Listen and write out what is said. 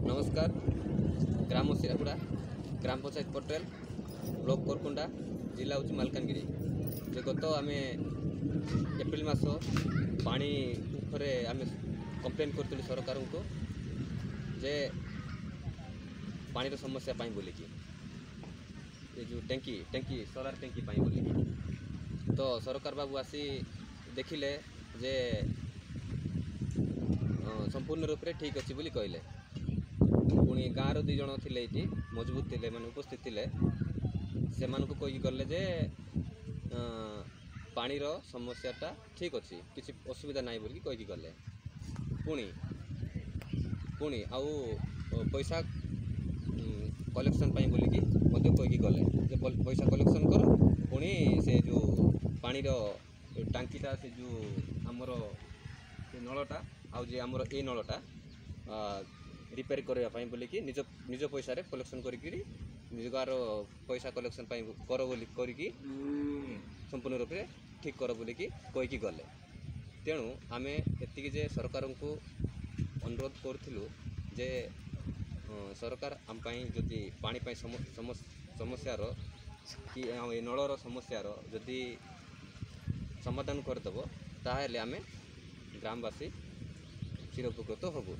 नमस्कार। ग्राम सिरागुड़ा, ग्राम पंचायत पटेल, ब्लॉक कोरकुंडा, जिला हूँ मालकानगिरी। जे गत आम एप्रिल मास पानी उपरे आम कंप्लेन करूँ सरकार को जे पानी समस्या पाई बोलिकी ये जो टैंकी सोलार टैंकी पाई बोलिकी तो सरकार बाबू आसी देखिले जे संपूर्ण रूप से ठीक अच्छी बोली कहले। पुणी गाँव दी जन थे ये मजबूत थे मैंने उपस्थित थे से कही गले जे पानीर समस्याटा ठीक अच्छी किसी असुविधा ना बोल कही गले। पुणी पुणी आउ पैसा कलेक्शन बोलिकी कही गले जे पैसा कलेक्शन कर पुणी से जो पानीर टांकीटा से जो आमर नलटा आउ जे आमर ए नलटा रिपेयर करने बोलिकी निज निज पैसा कलेक्शन करी निज गाँव पैसा कलेक्शन कर बोली करी संपूर्ण रूप से ठीक कर बोलिकी कहीकि गले। तेणु आम एति जे सरकार को अनुरोध करूँ जे सरकार आम जदि पानी समस्यार कि नलर समस्यार जदि समाधान करदेव ताहले आम ग्रामवासी चिरउपकृत हबु।